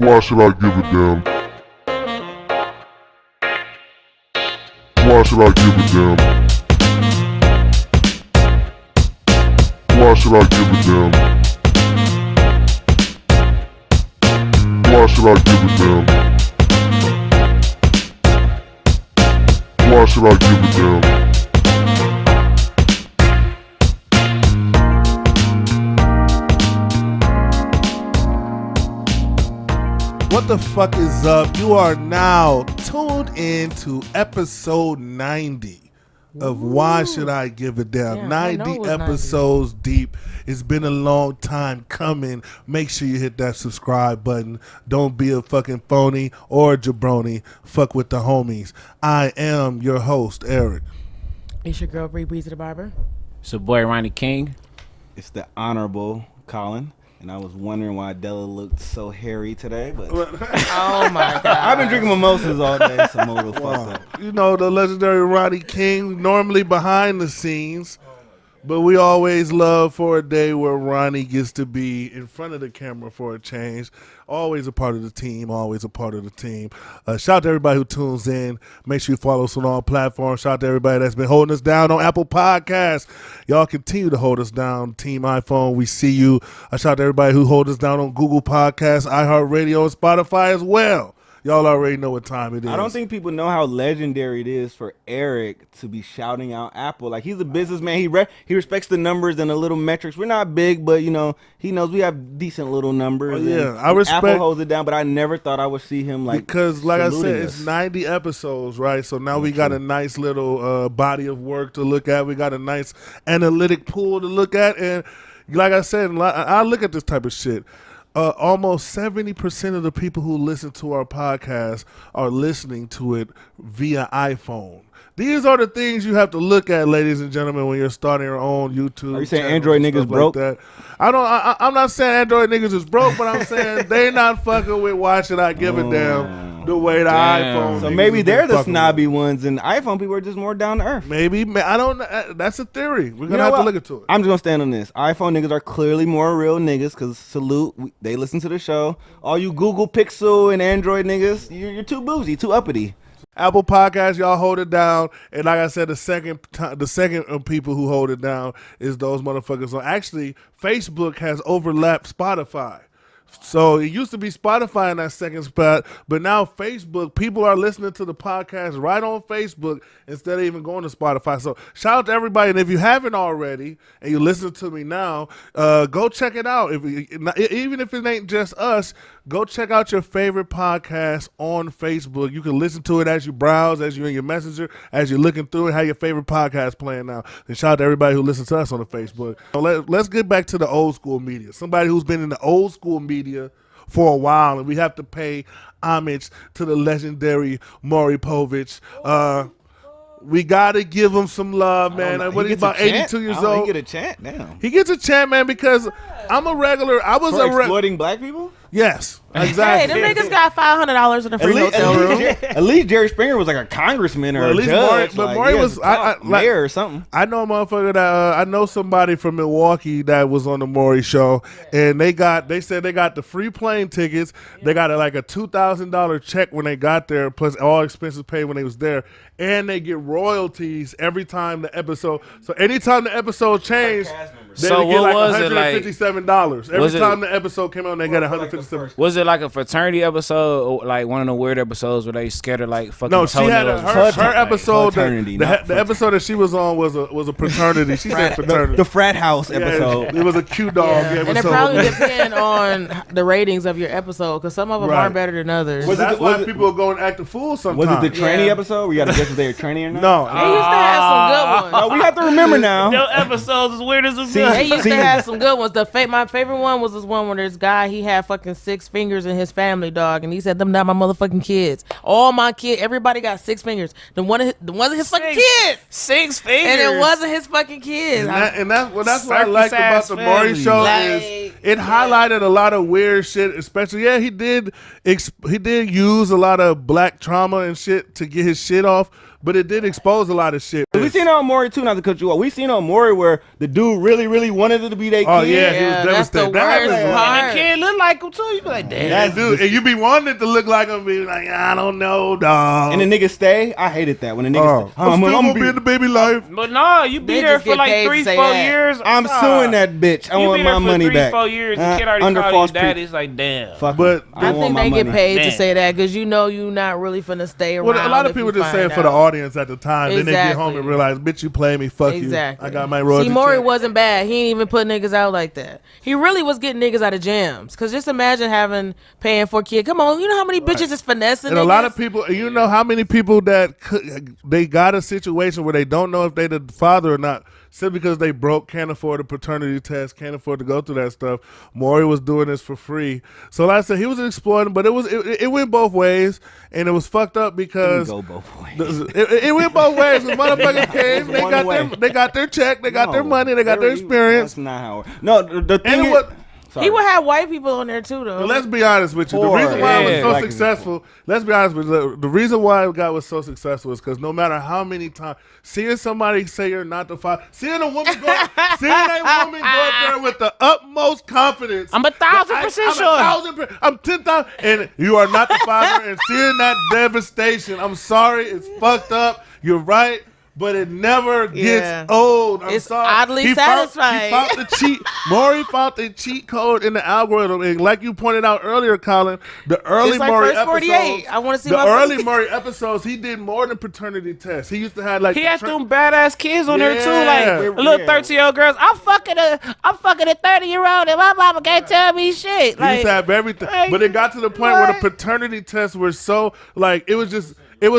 Why should I give a damn? Why should I give a damn? Why should I give a damn? Why should I give a damn? Why should I give a damn? What the fuck is up? You are now tuned in to episode 90 of Why Should I Give a Damn? 90 episodes deep. It's been a long time coming. Make sure you hit that subscribe button. Don't be a fucking phony or a jabroni. Fuck with the homies. I am your host, Eric. It's your girl, Bree Breezy the Barber. It's your boy, Ronnie King. It's the Honorable Colin. And I was wondering why Della looked so hairy today, but Oh my God. I've been drinking mimosas all day, so I'm a little fucked up. You know, the legendary Ronnie King, normally behind the scenes, but we always love for a day where Ronnie gets to be in front of the camera for a change. Always a part of the team, always a part of the team. Shout out to everybody who tunes in. Make sure you follow us on all platforms. Shout out to everybody that's been holding us down on Apple Podcasts. Y'all continue to hold us down. Team iPhone, we see you. Shout out to everybody who holds us down on Google Podcasts, iHeartRadio, and Spotify as well. Y'all already know what time it is. I don't think people know how legendary it is for Eric to be shouting out Apple. Like, he's a businessman. He respects the numbers and the little metrics. We're not big, but, you know, he knows we have decent little numbers. Oh, yeah, I respect. Apple holds it down, but I never thought I would see him, like, because, like I said, us. it's 90 episodes, right? So now we got a nice little body of work to look at. We got a nice analytic pool to look at. And like I said, I look at this type of shit. Almost 70% of the people who listen to our podcast are listening to it via iPhone. These are the things you have to look at, ladies and gentlemen, when you're starting your own YouTube. Are you saying Android niggas broke? Like that. I'm not saying Android niggas is broke, but I'm saying they not fucking with why should I give a damn the way the iPhone. So maybe they're the snobby ones, and iPhone people are just more down to earth. Maybe. I don't know. That's a theory. We're gonna have to look into it. I'm just gonna stand on this. iPhone niggas are clearly more real niggas, because salute, they listen to the show. All you Google Pixel and Android niggas, you're too bougie, too uppity. Apple Podcasts, y'all hold it down, and like I said, the second people who hold it down is those motherfuckers. So actually, Facebook has overlapped Spotify. So it used to be Spotify in that second spot, but now Facebook, people are listening to the podcast right on Facebook instead of even going to Spotify. So shout out to everybody, and if you haven't already and you listen to me now, go check it out. Even if it ain't just us, go check out your favorite podcast on Facebook. You can listen to it as you browse, as you're in your messenger, as you're looking through it, how your favorite podcast playing now. And shout out to everybody who listens to us on the Facebook. So let's get back to the old school media. Somebody who's been in the old school media for a while, and we have to pay homage to the legendary Maury Povich. We gotta give him some love, man. What he's about 82 years old. He get a chant now. He gets a chant, man, because I'm a regular. I was exploiting black people. Yes, exactly. Hey, them niggas got $500 in a free hotel room. At least Jerry Springer was like a congressman or a judge. Maury was mayor or something. I know a motherfucker that I know somebody from Milwaukee that was on the Maury Show, and they said they got the free plane tickets. They got like a $2,000 check when they got there, plus all expenses paid when they was there, and they get royalties every time the episode. So anytime the episode changed, they so get what like was $157. Every time the episode came out, they got $157. Was it like a fraternity episode, or like one of the weird episodes where they scared of like fucking? No, she had her episode. The episode that she was on was a fraternity. She said fraternity. The frat house episode. It was a Q dog episode. And it probably depends on the ratings of your episode, because some of them are better than others. That's why people are going to act a fool sometimes. Was it the tranny episode where you got to guess if they were tranny or not? No. They used to have some good ones. We have to remember now. Your episodes is weird as a They used to have some good ones. My favorite one was this one where this guy, he had fucking 6 fingers in his family, dog, and he said, "Them not my motherfucking kids. All my kids, everybody got 6 fingers. The one of his fucking kids. 6 fingers, and it wasn't his fucking kids." That's what I liked about the Maury Show is it highlighted a lot of weird shit. Especially, he did use a lot of black trauma and shit to get his shit off. but it did expose a lot of shit. We seen it on Maury too, not to cut you off. We seen it on Maury where the dude really wanted it to be their kid. Oh yeah, he was Yeah, that's the devastated. That worst happened. part. And the kid look like him too. You be like, damn. That's Dude, and you be wanting it to look like him, be like, I don't know, dog. And the nigga stay. I hated that when the nigga stay. I'm still gonna be in the baby life. But no, you be They there just for get like paid to 3, say 4 that. years. I'm Nah. suing that bitch. I You want be my there for money 3, back. 4 years. The kid already Under called false his daddy. It's like, damn. Fuck. But I want think my they get money. paid to Damn. say that because you know you not really finna stay around. well, a lot of if people you just say it find for the out. audience at the time. Then they get home Exactly. and realize, bitch, you play me, fuck Exactly. you. I got my royalty See, Maury check. wasn't bad. He ain't even put niggas out like that. He really was getting niggas out of jams. Cause just imagine paying for a kid. Come on, you know how many bitches is finessing And a niggas? lot of people, you know how many people that they got a situation where they don't know if they the father or not, simply because they broke, can't afford a paternity test, can't afford to go through that stuff. Maury was doing this for free. So like I said, he was exploiting, but it went both ways, and it was fucked up because Go both ways. it went both ways. The motherfuckers came, It's one way. they got their check, they got their No, money, they got their that's experience. not how. No, the thing And it is, was, sorry. He would have white people on there too, though. but let's be honest with you. The Poor, reason why it yeah. was so Black successful, let's be honest with you. The reason why it was so successful is because no matter how many times, seeing somebody say you're not the father, seeing a woman go up there with the utmost confidence. I'm 1,000% sure. I'm 10,000, and you are not the father, and seeing that devastation, I'm sorry, it's fucked up. You're right. But it never gets Yeah. old. I'm It's sorry. oddly He satisfying. found the cheat. Maury found the cheat code in the algorithm, and like you pointed out earlier, Colin, the early Just like Maury First 48. episodes. I wanna see the my early first- Maury episodes. He did more than paternity tests. He used to have like He had them badass kids on there too, like Yeah. little 13-year-old girls. I'm fucking a 30-year-old, and my mama can't tell me shit. He used Like, to have everything, like, but it got to the point where the what? paternity tests were so like it was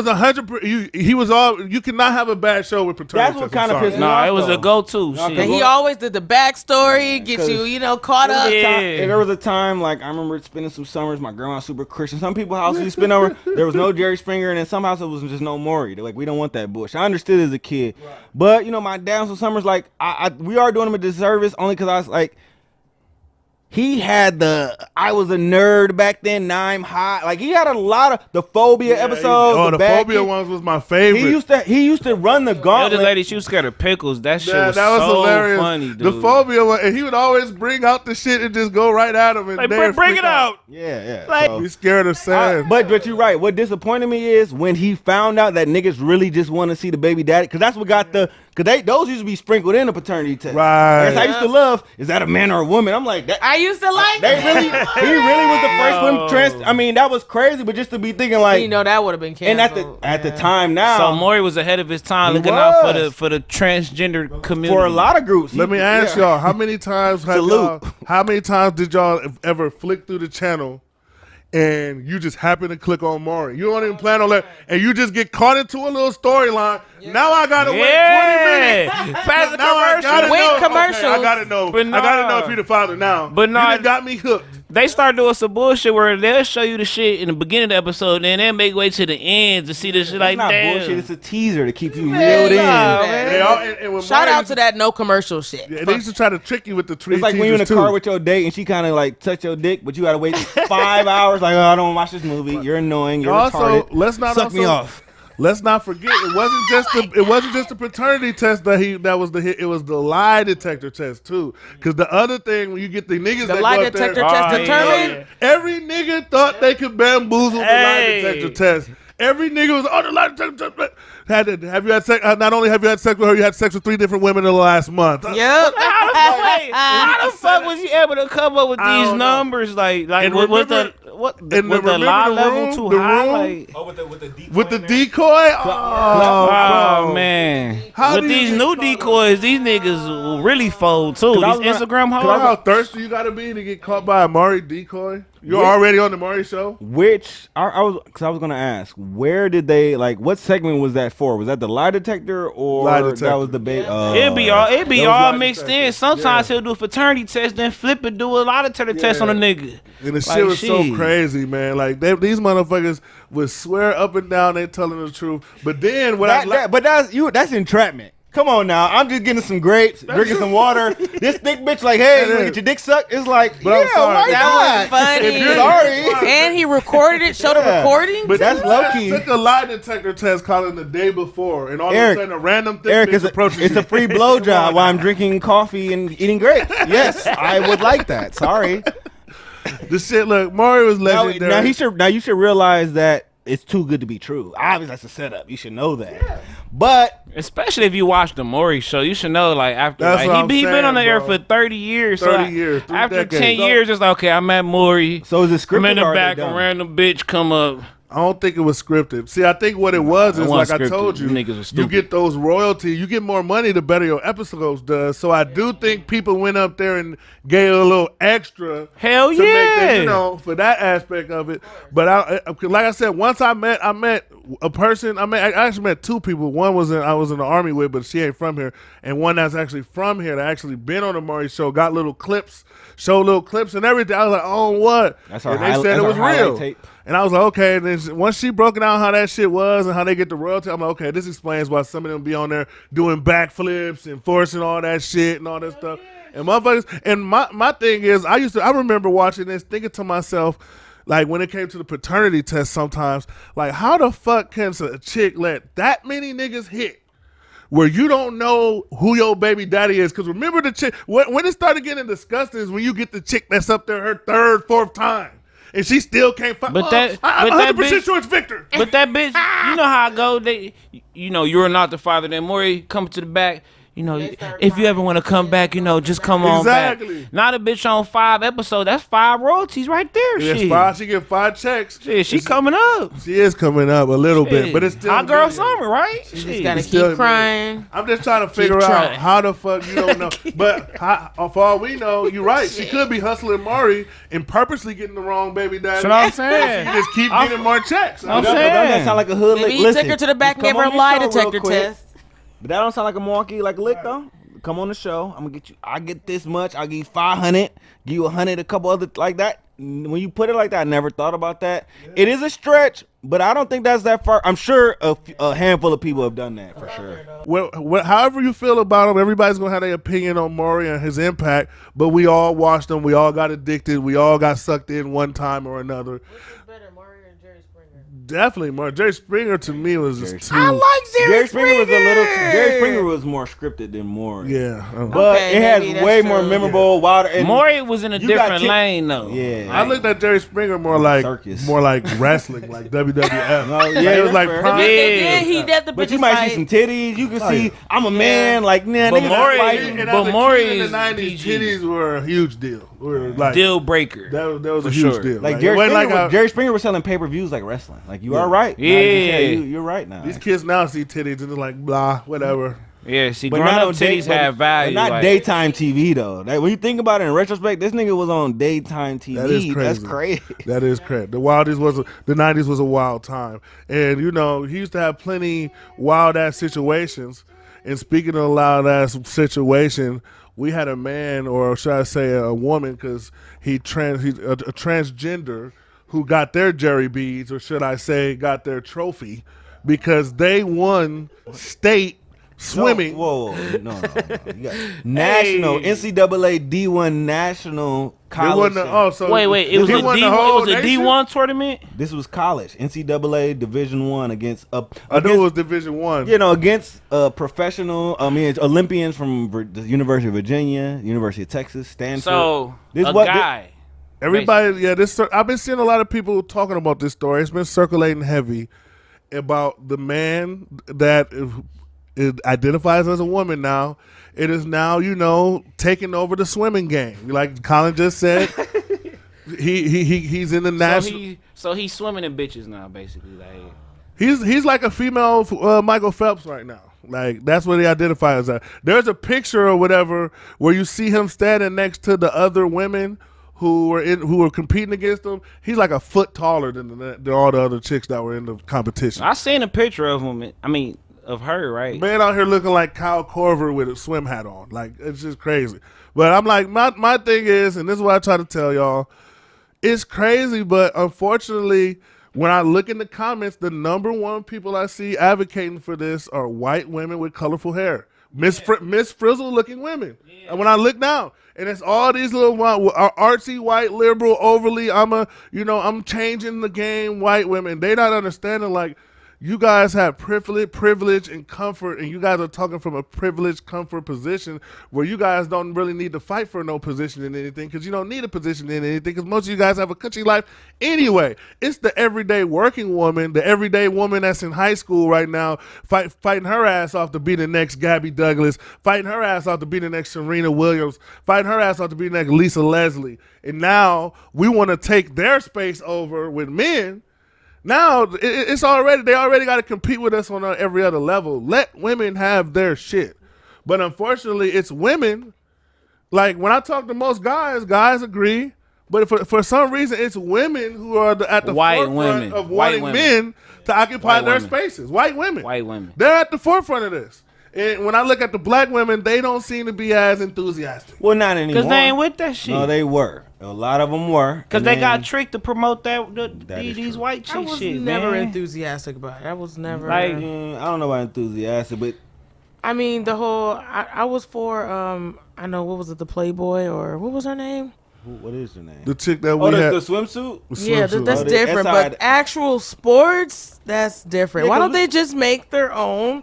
100%. He was all. You cannot have a bad show with paternity That's what tests. I'm kinda sorry. pissed me no, off, it was though. a go-to. No, shit. And he always did the backstory, get you, caught up. Yeah. There was a time, like I remember spending some summers. My grandma's super Christian. Some people's houses you spend over, there was no Jerry Springer, and in some houses it was just no Maury. They're like, we don't want that bush. I understood as a kid, but my dad on some summers, like we are doing him a disservice only because I was like. He had I was a nerd back then. Now I'm hot. Like he had a lot of the phobia episodes. The bad phobia kid. ones was my favorite. He used to run the The gauntlet. other lady, she was scared of pickles. That shit was that was so hilarious. funny, dude. The phobia one, and he would always bring out the shit and just go right at him and Like, they'd bring freak it out. Yeah. Like- so- Be scared of sand. But you're right. What disappointed me is when he found out that niggas really just want to see the baby daddy, because that's what got those used to be sprinkled in the paternity test. Right. That's I used to love. Is that a man or a woman? I'm like that. I used to like They it. really, he really was the first one trans. I mean, that was crazy. But just to be thinking like, that would have been and canceled. at the time now, So Maury was ahead of his time, He looking out was. for the transgender community. for a lot of groups. Let me ask y'all, how many times Salute. how many times did y'all ever flick through the channel and you just happen to click on Maury? You don't even plan on that, and you just get caught into a little storyline. Now I gotta wait 20 minutes. Fast Now I gotta Wait know. commercials. Okay, I gotta know. But I gotta know nah. if you're the father now. But nah. You done got me hooked. They start doing some bullshit where they'll show you the shit in the beginning of the episode, then they'll make way to the end to see the shit It's like not damn. bullshit. It's a teaser to keep you Man, reeled in. nah, man. They all, and when Shout Maury out used to that no commercial shit. Yeah, they used to try to trick you with the three It's like when you're in a teasers, car too. with your date and she kind of like touch your dick, but you gotta wait 5 hours. Like, oh, I don't watch this movie. You're annoying. You're Also, retarded. let's not suck me off. Let's not forget, it wasn't just the paternity test that was the hit. It was the lie detector test too. Because the other thing, when you get the niggas The that lie go up detector there, test Oh, determined. yeah. every nigga thought they could bamboozle the lie Hey. detector test. Every nigga was the lie detector test. Have you had sex? Not only have you had sex with her, you had sex with 3 different women in the last month. Yep. How the fuck was you able to come up with I these don't know. numbers? Like And was remember- the what and was the remember lie the level room? too The high? room? Like, Oh, with the decoy. With the in there? decoy? oh bro. man! How With do you these get new caught up? decoys, these niggas will really fold too. I was These gonna- Instagram You know how hoes. thirsty you gotta be to get caught by a Maury decoy? You're already on the Maury Show? Which I was gonna ask, where did they what segment was that for? Was that the lie detector or Lie that detector. was the bait? It'd be all that was all like mixed the in. Sometimes he'll do a fraternity test, then flip and do a lot of test on a nigga. And the Like, shit was so shit. crazy, man. Like these motherfuckers would swear up and down they telling the truth. But then what I like, but that's entrapment. Come on now, I'm just getting some grapes, drinking some water. This thick bitch like, hey, you wanna get your dick sucked? It's like, But I'm yeah, sorry. why That not? was funny. If you're sorry. And he recorded it, showed a Yeah. recording. But that's low key. Took a lie detector test calling the day before, and all Eric, of a sudden a random thing Eric, approaches it's you. a free blowjob while I'm drinking coffee and eating grapes. Yes, I would like that. Sorry. The shit, look, Maury was legendary. Now you should realize that it's too good to be true. Obviously, that's a setup. You should know that. But Especially if you watch the Maury Show, you should know like after That's what I'm he been on the saying, air bro. for 30 years. 30 years, 3 After decades. 10 years, it's like, okay, I'm at Maury. so is it scripted I'm in the or are they back, a dumb? random bitch come up. I don't think it was scripted. See, I think what it was is It like wasn't I scripted. told you, You niggas was you stupid. get those royalties, you get more money the better your episodes does. So I do think people went up there and gave a little extra Hell to make that, yeah. you know, for that aspect of it. But like I said, once I met a person. I actually met 2 people. One I was in the army with, but she ain't from here, and one that's actually from here that actually been on the Maury Show, got little clips, showed little clips and everything. I was like, oh, what? That's our and they highlight- said it that's was our highlight real. tape. And I was like, okay. And then once she broke down how that shit was and how they get the royalty, I'm like, okay, this explains why some of them be on there doing backflips and forcing all that shit and all that stuff. And motherfuckers. And my thing is, I remember watching this, thinking to myself, like when it came to the paternity test, sometimes, like how the fuck can a chick let that many niggas hit where you don't know who your baby daddy is? Because remember the chick, when it started getting disgusting is when you get the chick that's up there her 3rd, 4th time. And she still can't find. But that- I'm but that 100% bitch- sure it's Victor. But that bitch, you know how I go. You're not the father. Then Maury come to the back. If you ever want to come back, just come on Exactly. back. Not a bitch on 5 episodes. That's 5 royalties right there. Yes, Shit. she get 5 checks. Shit, she coming up. She is coming up a little bit, Shit. but it's still Hot girl millions. summer, right? You just Shit. gotta It's still keep crying. I'm just trying to figure out trying. how the fuck you don't know. But for all we know, you're right. She could be hustling Maury and purposely getting the wrong baby daddy. That's what I'm saying. She just keep getting more checks. I'm But saying. that sound like a hood Maybe lick. he Listen, took her to the back and come gave her a on this lie show real detector quick. test. But that don't sound like a Milwaukee like a lick though. Come on the show. I'm gonna get you. I get this much. I'll give you 500. Give you 100. A couple other like that. When you put it like that, I never thought about that. Yeah. It is a stretch, but I don't think that's that far. I'm sure a handful of people have done that for sure. Well, however you feel about him, everybody's gonna have their opinion on Maury and his impact. But we all watched him. We all got addicted. We all got sucked in one time or another. Which is better, Maury or Jerry Springer? Definitely, Maury. Jerry Springer to me was just too. I like Jerry Springer was a little. Jerry Springer was more scripted than Maury. Yeah. But Okay, it has maybe that's way more true. memorable, wilder. And Maury was in a you got different tip- lane though. Yeah. I looked at Jerry Springer more like Circus. wrestling, like WWF. No, yeah, Like, it was that's like fair. prime. Then he did the But bitches you might fight. see some titties. You can see yeah. I'm a man. Like nah, But niggas Maury- not fighting. And But as a Maury kid in is the 90s, PG. titties were a huge deal. Were like Deal breaker. that was a For huge sure. deal. Like it Jerry wasn't Springer, like Jerry Springer was selling pay-per-views like wrestling. Like you are right. Now, Yeah. you're right now. these kids now see titties and it's like blah, whatever. Yeah, see, But growing not up on titties have value. Not like, daytime TV though. Like, when you think about it in retrospect, this nigga was on daytime TV. That is crazy. That's crazy. That is correct. The 90s was a wild time, and he used to have plenty wild ass situations. And speaking of wild ass situation, we had a man, or should I say a woman, because he's a transgender who got their Jerry beads, or should I say got their trophy, because they won state swimming. Whoa. No. You got national NCAA D1 national They college. won so Wait, it was he a won D. the It whole was a nation? D1 tournament. This was college NCAA Division I against I knew it was Division One. against professional. Olympians from the University of Virginia, University of Texas, Stanford. So This a what- guy. Everybody, I've been seeing a lot of people talking about this story. It's been circulating heavy about the man that it identifies as a woman now. It is now, taking over the swimming game. Like Colin just said, he's in the national. So he's swimming in bitches now, basically. Like He's like a female Michael Phelps right now. Like that's what he identifies as. There's a picture or whatever where you see him standing next to the other women who were competing against him. He's like a foot taller than all the other chicks that were in the competition. I seen a picture of him. I mean, of her, right? Man out here looking like Kyle Korver with a swim hat on. Like, it's just crazy. But I'm like, my thing is, and this is what I try to tell y'all, it's crazy, but unfortunately, when I look in the comments, the number one people I see advocating for this are white women with colorful hair. Miss Frizzle looking women. And when I look down, and it's all these little artsy white liberal overly I'm changing the game white women. They not understanding like you guys have privilege and comfort, and you guys are talking from a privileged comfort position where you guys don't really need to fight for no position in anything because you don't need a position in anything because most of you guys have a country life anyway. It's the everyday working woman, the everyday woman that's in high school right now fighting her ass off to be the next Gabby Douglas, fighting her ass off to be the next Serena Williams, fighting her ass off to be the next Lisa Leslie. And now we want to take their space over with men. Now they already got to compete with us on every other level. Let women have their shit, but unfortunately, it's women. Like when I talk to most guys agree, but for some reason, it's women who are at the forefront of wanting men to occupy their spaces. White women, they're at the forefront of this. And when I look at the black women, they don't seem to be as enthusiastic. Well, not anymore. Because they ain't with that shit. No, they were. A lot of them were. Because they got tricked to promote these white chick shit, man. I was never enthusiastic about it. I was never. Like, I don't know about enthusiastic, but. I mean, the whole. I was for, I know, what was it, the Playboy, or what was her name? What is her name? The chick that we had. The swimsuit? Yeah, that's different. But actual sports, that's different. Why don't they just make their own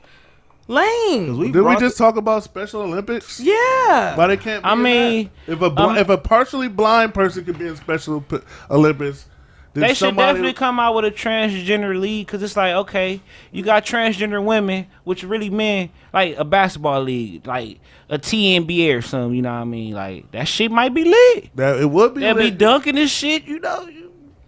lane? Did we just talk about Special Olympics? Yeah. Why they can't be if a partially blind person could be in Special Olympics, they should definitely come out with a transgender league because it's like, okay, you got transgender women, which really men, like a basketball league, like a TNBA or something, you know what I mean? Like, that shit might be lit. It would be They'll lit. be dunking this shit,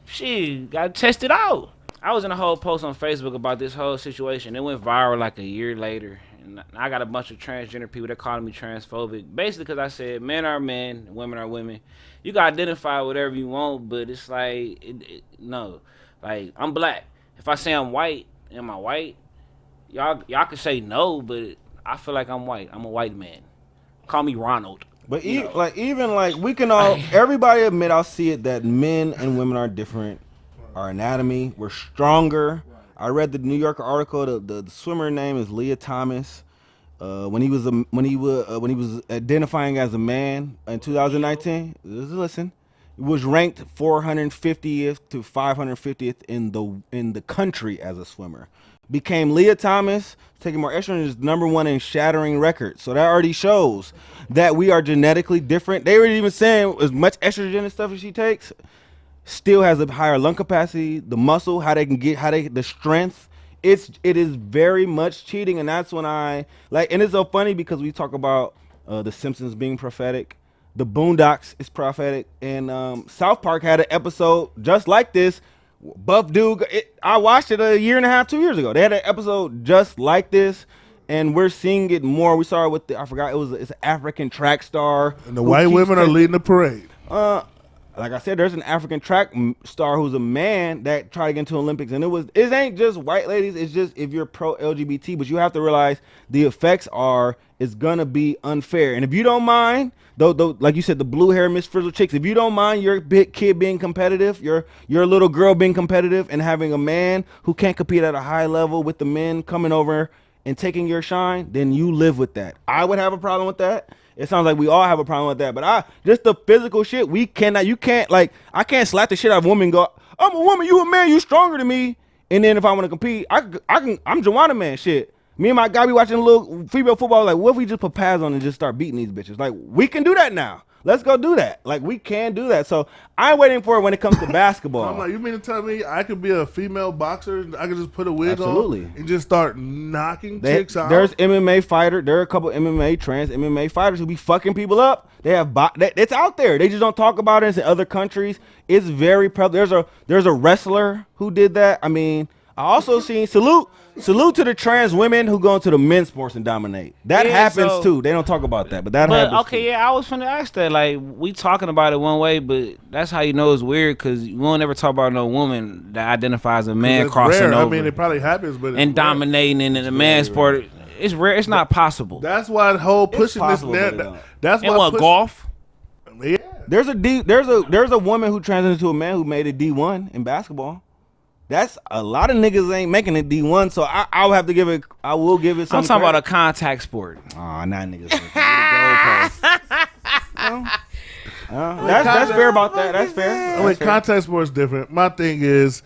shit, gotta test it out. I was in a whole post on Facebook about this whole situation. It went viral like a year later. And I got a bunch of transgender people that calling me transphobic. Basically because I said men are men, women are women. You can identify whatever you want, but it's like, no. Like, I'm black. If I say I'm white, am I white? Y'all can say no, but I feel like I'm white. I'm a white man. Call me Ronald. But even we can all, everybody admit, I'll see it, that men and women are different. Our anatomy, we're stronger. I read the New Yorker article. The swimmer name is Leah Thomas. When he was identifying as a man in 2019, listen, it was ranked 450th to 550th in the country as a swimmer. Became Leah Thomas, taking more estrogen, is #1 in shattering records. So that already shows that we are genetically different. They were even saying as much estrogen and stuff as she takes, still has a higher lung capacity, the muscle, the strength. It is very much cheating, and that's when and it's so funny because we talk about the Simpsons being prophetic, the Boondocks is prophetic, and South Park had an episode just like this. Buff dude, I watched it a year and a half, 2 years ago. They had an episode just like this, and we're seeing it more. We saw it with it's an African track star, and the white women are leading the parade. Like I said, there's an African track star who's a man that tried to get into Olympics, and it ain't just white ladies. It's just if you're pro LGBT, but you have to realize the effects it's gonna be unfair. And if you don't mind, though, like you said, the blue hair Miss Frizzle chicks, if you don't mind your big kid being competitive, your little girl being competitive, and having a man who can't compete at a high level with the men coming over and taking your shine, then you live with that. I would have a problem with that. It sounds like we all have a problem with that, but just the physical shit, I can't slap the shit out of a woman and go, I'm a woman, you a man, you stronger than me. And then if I want to compete, I'm Joanna man shit. Me and my guy be watching a little female football, like, what if we just put pads on and just start beating these bitches? Like, we can do that now. Let's go do that. Like, we can do that. So I'm waiting for it when it comes to basketball. I'm like, you mean to tell me I could be a female boxer? I could just put a wig Absolutely. on and just start knocking chicks out? There's MMA fighter. There are a couple trans MMA fighters who be fucking people up. They have it's out there. They just don't talk about it. It's in other countries. It's very prevalent. There's a wrestler who did that. I mean, I also seen salute to the trans women who go into the men's sports and dominate. That happens too. They don't talk about that, but happens okay, too. yeah, I was finna ask that. Like, we talking about it one way, but that's how you know it's weird because we won't ever talk about no woman that identifies a man crossing rare. over. I mean, it probably happens, but and dominating in the man's sport. It's rare. It's not possible. That's why the whole pushing this. That's why golf. Yeah. There's a woman who transitioned to a man who made a D1 in basketball. That's a lot of niggas ain't making it D1, so I will have to give it. I will give it some. I'm talking credit. about a contact sport. Aw, not niggas. That's fair about that. That's fair. I mean, contact sports different. My thing is,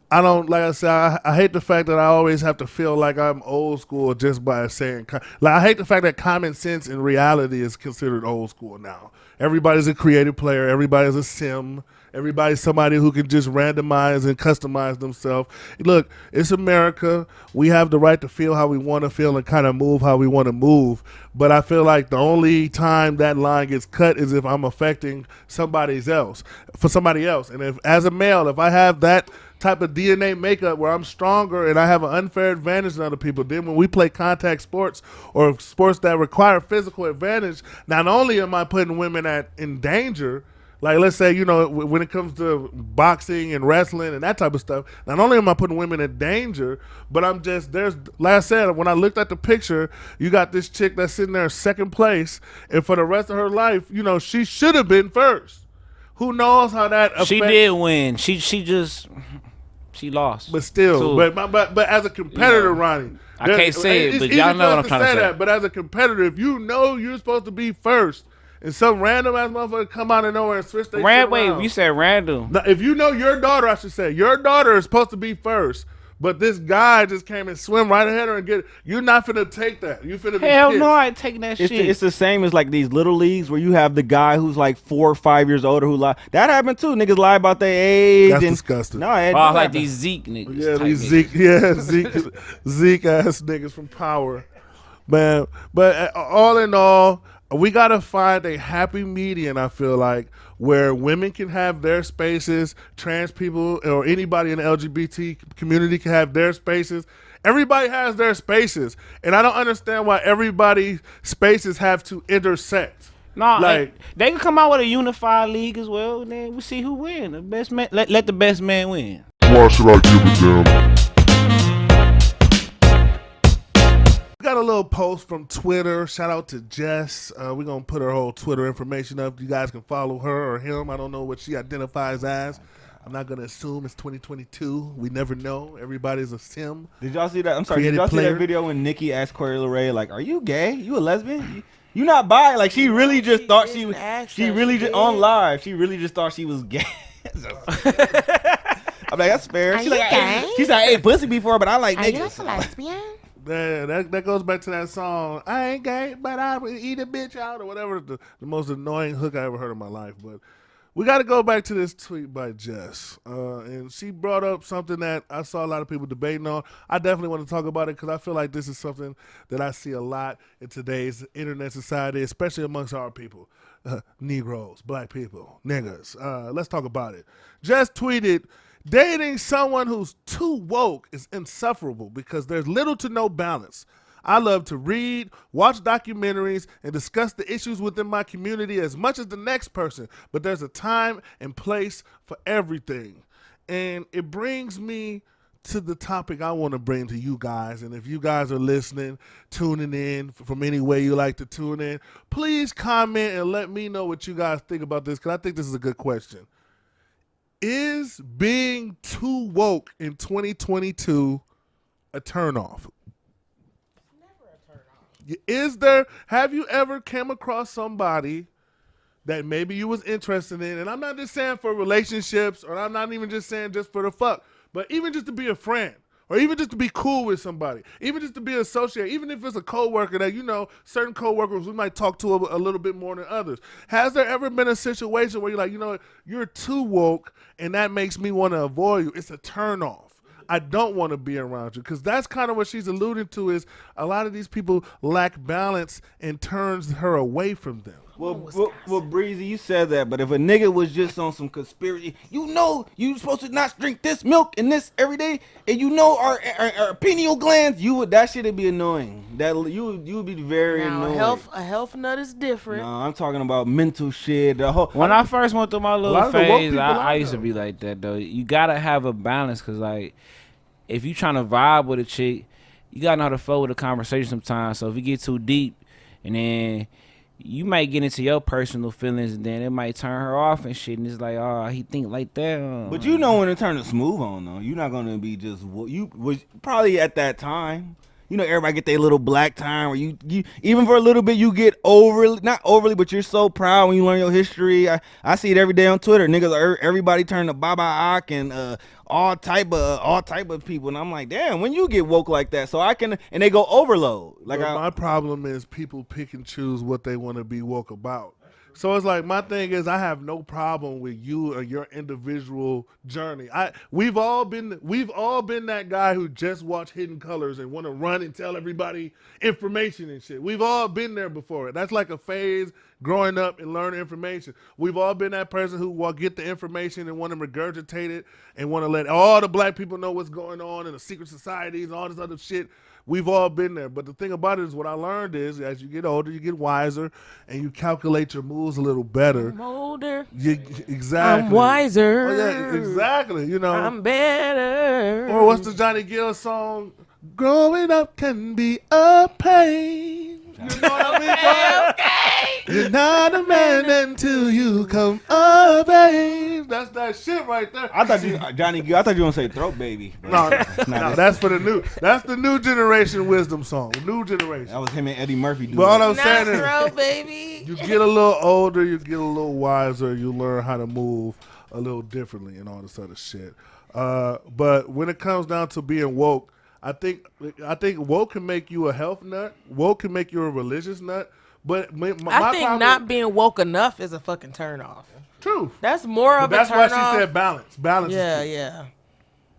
I don't, like I said, I hate the fact that I always have to feel like I'm old school just by saying, like, I hate the fact that common sense in reality is considered old school now. Everybody's a creative player. Everybody's a sim. Everybody's somebody who can just randomize and customize themselves. Look, it's America. We have the right to feel how we want to feel and kind of move how we want to move. But I feel like the only time that line gets cut is if I'm affecting somebody else. And if, as a male, if I have that type of DNA makeup where I'm stronger and I have an unfair advantage than other people, then when we play contact sports or sports that require physical advantage, not only am I putting women in danger, like, let's say, when it comes to boxing and wrestling and that type of stuff, not only am I putting women in danger, but like I said, when I looked at the picture, you got this chick that's sitting there in second place, and for the rest of her life, she should have been first. Who knows how that affects? She did win. She lost. But still, So, but as a competitor, Ronnie, I can't say it, but y'all know what I'm trying to say. But as a competitor, if you know you're supposed to be first, and some random ass motherfucker come out of nowhere and switch their shit Wait, around. you said random. Now, if you know your daughter, I should say, your daughter is supposed to be first, but this guy just came and swim right ahead of her and get it. You're not finna take that. You finna be Hell pissed. no, I ain't taking that shit. It's the same as like these little leagues where you have the guy who's like 4 or 5 years older who lie. That happened too. Niggas lie about their age. That's and, disgusting. No, it like happened. these Zeke niggas. Yeah, type these niggas. Zeke ass niggas from Power, man. But all in all, we gotta find a happy median. I feel like where women can have their spaces, trans people or anybody in the LGBT community can have their spaces. Everybody has their spaces, and I don't understand why everybody's spaces have to intersect. No, Like, they can come out with a unified league as well, and then we see who win. The best man, let the best man win. Why should I give a damn? We got a little post from Twitter. Shout out to Jess. We're going to put her whole Twitter information up. You guys can follow her or him. I don't know what she identifies as. I'm not going to assume it's 2022. We never know. Everybody's a sim. Did y'all see that? I'm sorry. Did Creative y'all see player. that video when Nikki asked Corey LeRae, like, "Are you gay? You a lesbian? You not bi?" Like, she really just thought she was. She really just on live. She really just thought she was gay. I'm like, that's fair. She's like, she's like, "Hey, pussy before, but I like niggas." lesbian? Yeah, that goes back to that song, I ain't gay, but I would eat a bitch out, or whatever, the most annoying hook I ever heard in my life. But we got to go back to this tweet by Jess. And she brought up something that I saw a lot of people debating on. I definitely want to talk about it because I feel like this is something that I see a lot in today's internet society, especially amongst our people. Negroes, black people, niggas. Let's talk about it. Jess tweeted, dating someone who's too woke is insufferable because there's little to no balance. I love to read, watch documentaries, and discuss the issues within my community as much as the next person, but there's a time and place for everything. And it brings me to the topic I want to bring to you guys. And if you guys are listening, tuning in from any way you like to tune in, please comment and let me know what you guys think about this, because I think this is a good question. Is being too woke in 2022 a turnoff? Have you ever came across somebody that maybe you was interested in? And I'm not just saying for relationships, or I'm not even just saying just for the fuck, but even just to be a friend, or even just to be cool with somebody, even just to be associated, even if it's a coworker that, certain coworkers we might talk to a little bit more than others. Has there ever been a situation where you're like, you're too woke and that makes me want to avoid you? It's a turnoff. I don't want to be around you, because that's kind of what she's alluding to, is a lot of these people lack balance and turns her away from them. Well, Breezy, you said that, but if a nigga was just on some conspiracy, you supposed to not drink this milk and this every day, and our pineal glands, that shit'd be annoying. That you would be very annoying. A health nut is different. No, I'm talking about mental shit. When I first went through my little of the woke phase, people I I used to know. be like that though. You gotta have a balance, cause like, if you trying to vibe with a chick, you gotta know how to flow with a conversation sometimes. So if you get too deep, and then you might get into your personal feelings, and then it might turn her off and shit. And it's like, oh, he think like that. But you know when it turns to smooth on though, you're not gonna be just you was probably at that time. You know, everybody get their little black time where you even for a little bit you get not overly, but you're so proud when you learn your history. I see it every day on Twitter. Niggas, everybody turn to Baba Ak and all type of people, and I'm like, damn, when you get woke like that, so I can, and they go overload. Like my problem is people pick and choose what they want to be woke about. So it's like my thing is I have no problem with you or your individual journey. We've all been that guy who just watched Hidden Colors and want to run and tell everybody information and shit. We've all been there before. That's like a phase growing up and learning information. We've all been that person who will get the information and want to regurgitate it and want to let all the black people know what's going on in the secret societies and all this other shit. We've all been there. But the thing about it is what I learned is as you get older, you get wiser, and you calculate your moves a little better. I'm older. Exactly. I'm wiser. Oh, yeah, exactly. You know. I'm better. Or what's the Johnny Gill song? Growing up can be a pain. You know what I mean? Okay. You're not a man until you come of age. That's that shit right there. I thought you, Johnny Gill, I thought you were gonna say Throat Baby. No, that's for the new. That's the new generation wisdom song. New generation. That was him and Eddie Murphy. But all I'm Not saying is, throw, baby. you get a little older, you get a little wiser, you learn how to move a little differently and all this other shit. But when it comes down to being woke, I think woke can make you a health nut. Woke can make you a religious nut. But my I think problem, not being woke enough is a fucking turn off. true. That's more of That's a turn why she off. said balance. Balance. Yeah, is key. yeah.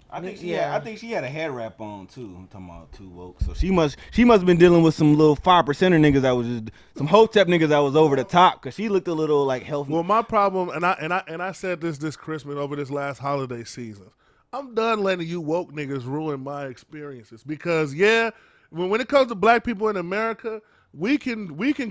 I think Yeah. I think she had a head wrap on too. I'm talking about too woke. So she must have been dealing with some little 5%er niggas that was just some hotep niggas that was over the top because she looked a little like healthy. Well, my problem, and I said this Christmas over this last holiday season. I'm done letting you woke niggas ruin my experiences because when it comes to black people in America, we can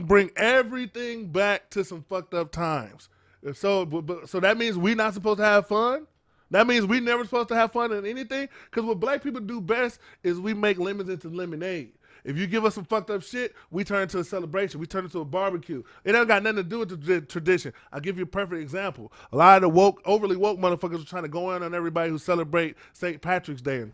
bring everything back to some fucked up times. So that means we not supposed to have fun. That means we never supposed to have fun in anything. Because what black people do best is we make lemons into lemonade. If you give us some fucked up shit, we turn it to a celebration. We turn it to a barbecue. It ain't got nothing to do with the tradition. I'll give you a perfect example. A lot of the overly woke motherfuckers are trying to go in on everybody who celebrate St. Patrick's Day and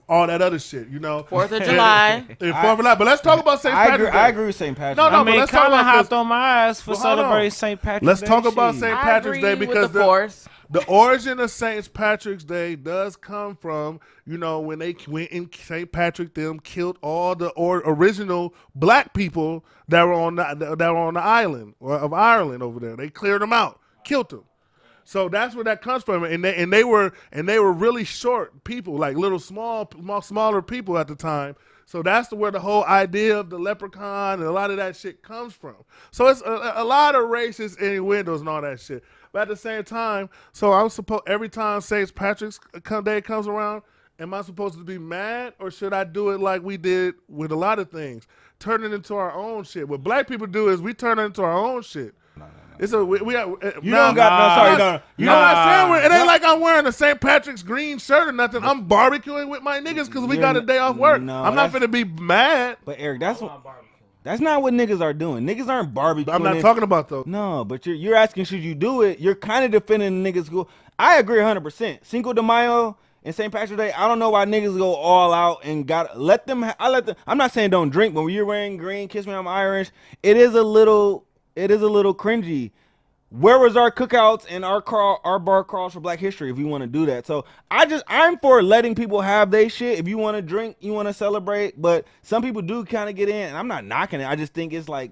all that other shit, you know. 4th of July. And 4th of July. But let's talk about St. Patrick's Day. I agree with St. Patrick's. No, I but mean, let's talk Colin about hopped this. on my ass for Well, hold on. celebrating St. Patrick's Let's Day. talk about shit. St. I Patrick's Day agree because with the force. the origin of St. Patrick's Day does come from, you know, when they went in St. Patrick, them killed all the original black people that were on the island of Ireland over there. They cleared them out, killed them. So that's where that comes from, and they were really short people, like little smaller people at the time. So that's where the whole idea of the leprechaun and a lot of that shit comes from. So it's a lot of racist innuendos and all that shit. But at the same time, so I'm supposed every time St. Patrick's Day comes around, am I supposed to be mad or should I do it like we did with a lot of things, turn it into our own shit? What black people do is we turn it into our own shit. It's a we got. You don't got no. Sorry, no. You know what I'm saying? It ain't like I'm wearing a St. Patrick's green shirt or nothing. I'm barbecuing with my niggas because we got a day off work. No, I'm not finna be mad. But Eric, that's not what niggas are doing. Niggas aren't barbecuing. I'm not talking about those. No, but you're asking should you do it? You're kind of defending the niggas who. I agree 100%. Cinco de Mayo and St. Patrick's Day. I don't know why niggas go all out and let them. I'm not saying don't drink, but when you're wearing green, kiss me, I'm Irish. It is a little cringy. Where was our cookouts and our bar crawls for Black History if we want to do that? So I'm for letting people have their shit. If you want to drink, you want to celebrate, but some people do kind of get in, and I'm not knocking it. I just think it's like.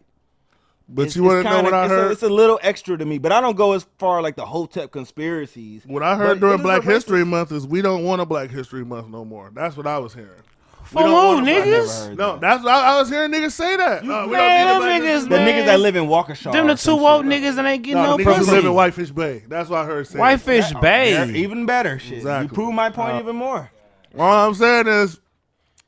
But you want to know what I heard? It's a little extra to me, but I don't go as far like the Hotep conspiracies. What I heard during Black History Month is we don't want a Black History Month no more. That's what I was hearing. For who, niggas? No, that's what I was hearing niggas say that. Man, them niggas, The man. niggas that live in Waukesha. Them the two woke niggas that ain't getting no the niggas who pussy. live in Whitefish Bay. That's what I heard say. Whitefish Bay. Even better shit. Exactly. You prove my point even more. All I'm saying is,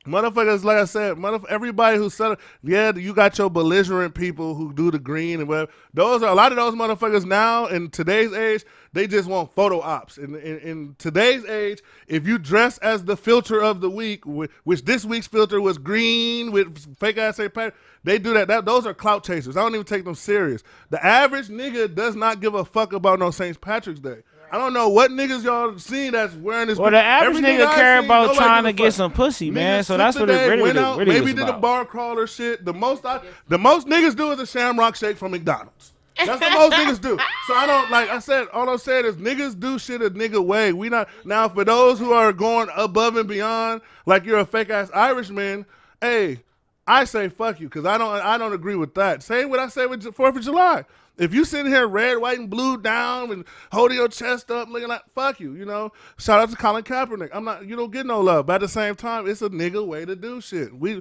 Motherfuckers, like I said, everybody who said, yeah, you got your belligerent people who do the green and whatever. Those are a lot of those motherfuckers now in today's age. They just want photo ops. In today's age, if you dress as the filter of the week, which this week's filter was green with fake ass St. Patrick, they do that. Those are clout chasers. I don't even take them serious. The average nigga does not give a fuck about no St. Patrick's Day. I don't know what niggas y'all seen that's wearing this. Well, the average nigga care about trying to get fuck. some pussy, man. Niggas So that's what it today, really went out, was maybe did a about. bar crawler shit. The most niggas do is a Shamrock Shake from McDonald's. That's the most niggas do. So I don't, like I said, all I'm saying is niggas do shit a nigga way. We not, now for those who are going above and beyond, like you're a fake ass Irishman, hey, I say fuck you, because I don't agree with that. Same what I say with 4th of July. If you sitting here red, white, and blue down and holding your chest up, looking like, fuck you, you know. Shout out to Colin Kaepernick. You don't get no love. But at the same time, it's a nigga way to do shit. We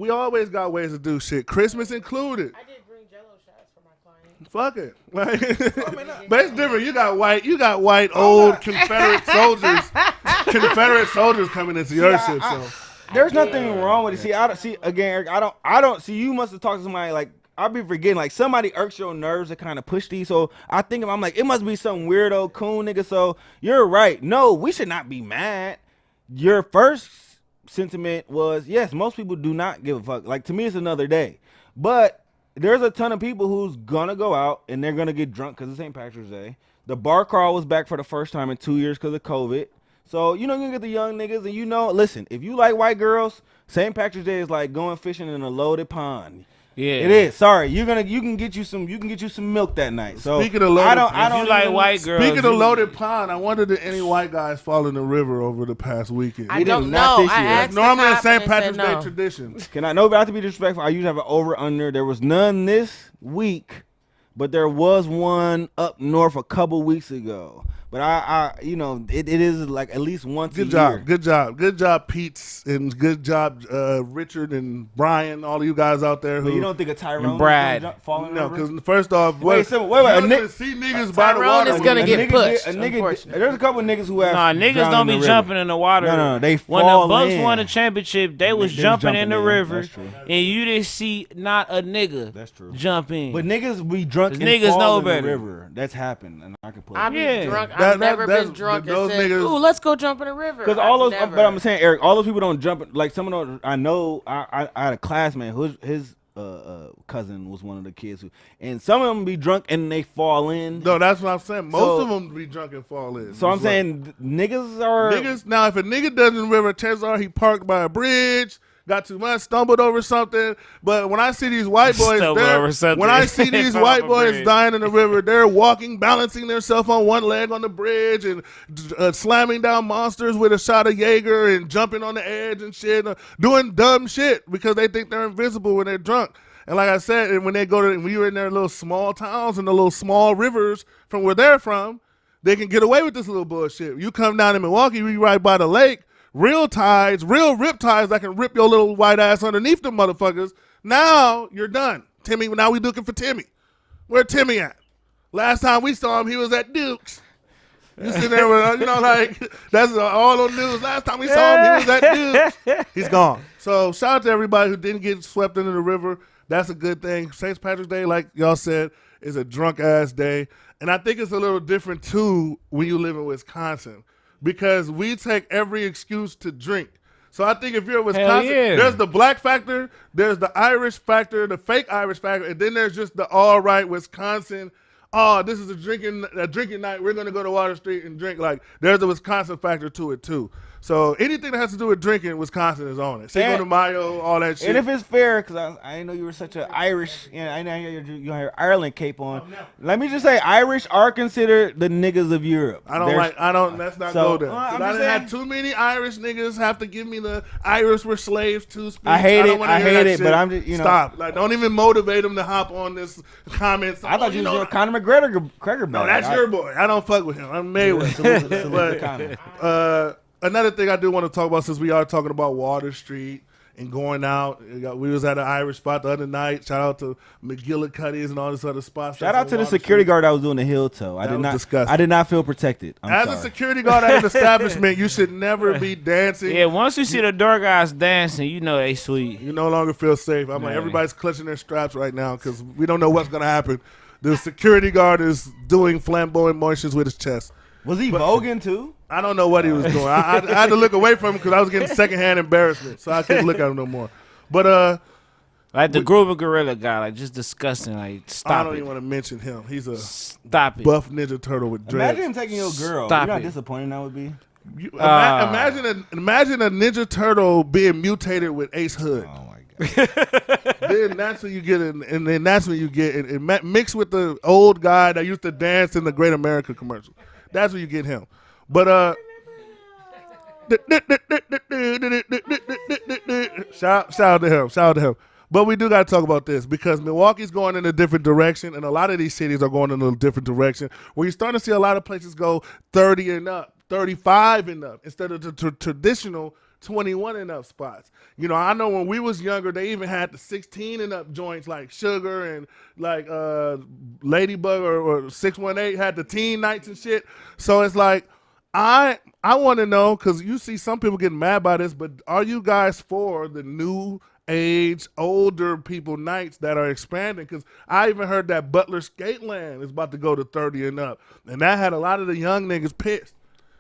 always got ways to do shit, Christmas included. I did bring Jello shots for my client. Fuck it. But it's different. You got white, old Confederate soldiers coming into your shit, so. There's nothing wrong with it. See, Eric, I don't see. You must have talked to somebody like. I'll be forgetting, like, somebody irks your nerves to kind of push these. So I think I'm like, it must be some weirdo coon nigga. So you're right. No, we should not be mad. Your first sentiment was, yes, most people do not give a fuck. Like, to me, it's another day. But there's a ton of people who's gonna go out and they're gonna get drunk because it's St. Patrick's Day. The bar crawl was back for the first time in 2 years because of COVID. So, you know, you get the young niggas and, you know, listen, if you like white girls, St. Patrick's Day is like going fishing in a loaded pond. Yeah, it is. Sorry, you can get you some milk that night. So speaking of loaded, I don't like white girls. Speaking of loaded pond, I wonder did any white guys fall in the river over the past weekend? I don't know. I asked normally the a cop St. and they Patrick's said Day no. tradition. Can I know about to be disrespectful? I usually have an over under. There was none this week, but there was one up north a couple weeks ago. But I you know, it is like at least once a year. Good job, Pete's, and good job, Richard and Brian, all of you guys out there. But Who you don't think a Tyrone And Brad. is falling in the no, river? because first off, Wait, you a don't see niggas by the Tyrone water. is gonna a get nigga pushed, unfortunately. There's a couple niggas who have. Nah, niggas drowned don't in be the river. jumping in the water. No, they when fall the Bucks in. won the championship, they was jumping in the in. river, That's true. and you didn't see not a nigga That's true. jump in. But niggas be drunk and Niggas fall know in better. the river. That's happened, and I can put. I be Yeah. drunk. That- I've never that's- been drunk and those said, niggas- "Ooh, let's go jump in the river." Because all those, Never. but I'm saying, Eric, all those people don't jump. Like some of those, I know. I had a classmate who his cousin was one of the kids who, and some of them be drunk and they fall in. No, that's what I'm saying. Most So- of them be drunk and fall in. So I'm It's like- saying niggas are niggas. Now, if a nigga doesn't in the river, chances are he parked by a bridge, got too much, stumbled over something. But when I see these white boys, Stumbled over something. when I see these Fell white off a boys bridge. dying in the river, they're walking, balancing themselves on one leg on the bridge and slamming down monsters with a shot of Jaeger and jumping on the edge and shit, doing dumb shit because they think they're invisible when they're drunk. And like I said, and when they go to, when you're in their little small towns and the little small rivers from where they're from, they can get away with this little bullshit. You come down in Milwaukee, you right by the lake, real tides, real rip tides that can rip your little white ass underneath them motherfuckers. Now you're done. Timmy, now we looking for Timmy. Where Timmy at? Last time we saw him, he was at Duke's. You sitting there with, you know, like, that's all on news. Last time we saw him, he was at Duke's. He's gone. So shout out to everybody who didn't get swept into the river. That's a good thing. St. Patrick's Day, like y'all said, is a drunk-ass day. And I think it's a little different, too, when you live in Wisconsin. Because we take every excuse to drink. So I think if you're in Wisconsin, yeah. there's the black factor, there's the Irish factor, the fake Irish factor, and then there's just the all right Wisconsin. Oh, this is a drinking night. We're gonna go to Water Street and drink. Like there's a Wisconsin factor to it too. So anything that has to do with drinking, Wisconsin is on it. Cinco de Mayo, all that shit. And if it's fair, because I didn't know you were such an Irish, I know you have Ireland cape on. Let me just say, Irish are considered the niggas of Europe. Let's not So, go there. I'm I just done had saying- too many Irish niggas have to give me the Irish were slaves to speak. I hate don't it. wanna I hear hate that it, shit. but I'm just, you know. Stop. Like, don't even motivate them to hop on this comment. I thought you was know, a Conor McGregor no, that's your boy. I don't fuck with him. I'm Mayweather. But another thing I do want to talk about, since we are talking about Water Street and going out. We was at an Irish spot the other night. Shout out to McGillicuddy's and all this other spots. Shout out to the security guard that was doing the heel toe. That was disgusting. I did not feel protected. As a security guard at an establishment, you should never be dancing. Yeah, once you see the door guys dancing, you know they sweet. You no longer feel safe. I'm like, everybody's clutching their straps right now because we don't know what's going to happen. The security guard is doing flamboyant motions with his chest. Was he voguing too? I don't know what he was doing. I had to look away from him because I was getting secondhand embarrassment, so I couldn't look at him no more. But like the Groove Gorilla guy, like just disgusting. Like stop I don't it. even want to mention him. He's a Stop it. buff Ninja Turtle with dreads. Imagine him taking your girl. Stop You know how it. disappointing that would be? Imagine a Ninja Turtle being mutated with Ace Hood. Oh my god. Then that's when you get it, and then that's when you get it mixed with the old guy that used to dance in the Great America commercial. That's when you get him. But shout out to him. Shout out to him. But we do got to talk about this because Milwaukee's going in a different direction, and a lot of these cities are going in a different direction. Where you're starting to see a lot of places go 30 and up, 35 and up, instead of the traditional 21 and up spots. You know, I know when we was younger, they even had the 16 and up joints like Sugar and like Ladybug or 618 had the teen nights and shit. So it's like, I want to know, because you see some people getting mad by this, but are you guys for the new age, older people nights that are expanding? Because I even heard that Butler Skateland is about to go to 30 and up, and that had a lot of the young niggas pissed.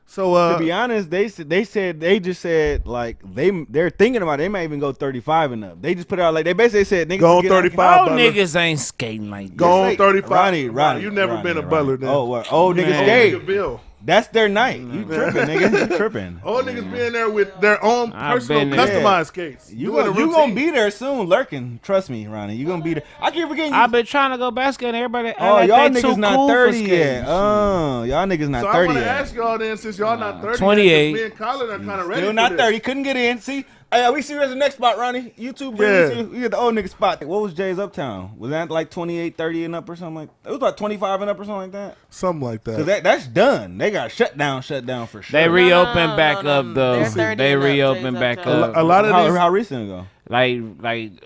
So to be honest, they just said like they're thinking about it. They might even go 35 and up. They just put it out like they basically said niggas go on 35. All niggas ain't skating like that. Go on 35. Ronnie, you never been a Butler then. Oh, what? Old niggas Man. skate. That's their night. You tripping, nigga? You tripping? Old niggas being there with their own I've personal been there. customized skates. You Doing a gonna routine. be there soon, lurking. Trust me, Ronnie. You gonna be there. I keep forgetting. I've been trying to go basket and everybody act Oh, like y'all they niggas too not cool 30 for yet. skating. Oh, y'all niggas not So I 30 want to yet. ask y'all then, since y'all not 30, 28. me and Colin are kind of ready. Still for not this. 30. Couldn't get in. See, hey, we see you at the next spot, Ronnie. YouTube, Yeah. we get the old nigga spot. What was Jay's Uptown? Was that like 28, 30 and up or something like that? It was like 25 and up or something like that. Something like Cause that. that's done. They got shut down for sure. They reopened back no, up though. they're 30 They and up, reopened Jay's back Uptown. up. A lot of these. how recent ago? Like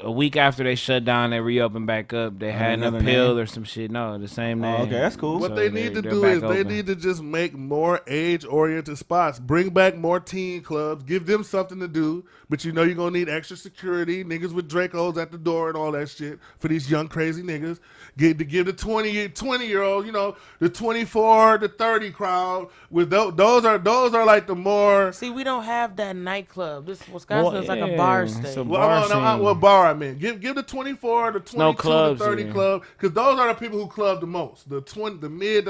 a week after they shut down, they reopened back up. They had an another appeal name? or some shit. No, the same Oh, name. okay, that's cool. What So they need to they're do back is they open. need to just make more age-oriented spots. Bring back more teen clubs. Give them something to do. But you know you're going to need extra security, niggas with Dracos at the door and all that shit for these young crazy niggas. Give the 20-year-olds, you know, the 24 to 30 crowd. With those are like the more... See, we don't have that nightclub. Wisconsin Well, is like a yeah, bar it's state. a Well, what bar I'm in. Give the 24, the 22, no clubs the 30 here. club, because those are the people who club the most. The mid,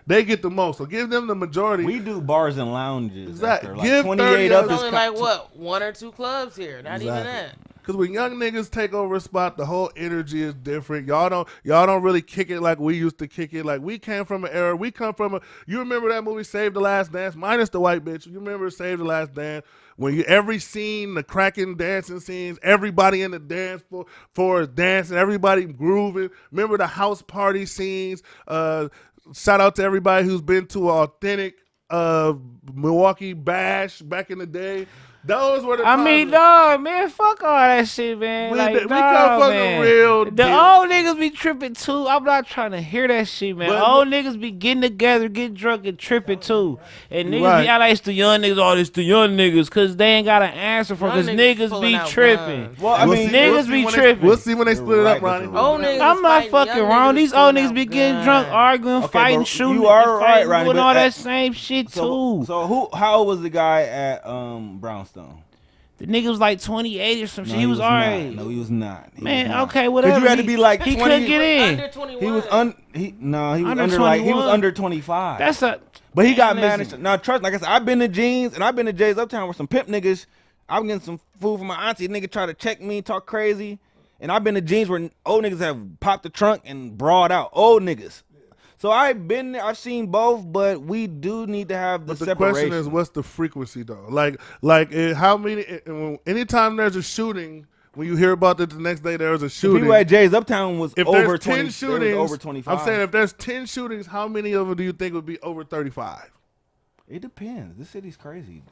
they get the most. So give them the majority. We do bars and lounges. Exactly. After, like Give 28 30 up There's is only like what, 1 or 2 clubs here. Not even that. Because when young niggas take over a spot, the whole energy is different. Y'all don't really kick it like we used to kick it. Like we came from an era. We come from you remember that movie Save the Last Dance? Minus the white bitch. You remember Save the Last Dance? When every scene, the cracking dancing scenes, everybody in the dance floor is dancing, everybody grooving. Remember the house party scenes? Shout out to everybody who's been to an authentic Milwaukee bash back in the day. Those were the I times. mean, dog, man, fuck all that shit, man. We Like, come from man. the real The deal. old niggas be tripping too. I'm not trying to hear that shit, man. But- Old niggas be getting together, getting drunk, and tripping too. And niggas Right. be out like it's the young niggas, all this the young niggas, cause they ain't got an answer for, Young cause niggas niggas pulling be out tripping. guns. Well, I We'll mean, see- niggas we'll see be when tripping. We'll see when they split it up, Right, Ronnie. but Old niggas I'm not fighting, fucking young wrong. niggas These old pulling niggas be out getting drunk, guns. arguing, Okay, fighting, but shooting, you are and right, fighting, Ronnie, doing but all at- that same shit too. So how old was the guy at Brownstone? The nigga was like 28 or some shit. No, he was not. alright. No, he was not. He Man, was not. okay, whatever. 'Cause you had to be like he 20. couldn't get in. Under 21. He was he was Under under like he was 21. under 25. That's a. But he got Man, mad. listen. Now trust, like I said, I've been to Jeans and I've been to Jay's Uptown with some pimp niggas. I'm getting some food from my auntie. Nigga try to check me, talk crazy, and I've been to Jeans where old niggas have popped the trunk and brawled out. Old niggas. So I've been there. I've seen both, but we do need to have the But the separation. question is, what's the frequency though? How many? Anytime there's a shooting, when you hear about it the next day, there's a The shooting. people at Jay's Uptown was If over there's 20. 10 shootings, over 25. I'm saying if there's 10 shootings, how many of them do you think would be over 35? It depends. This city's crazy.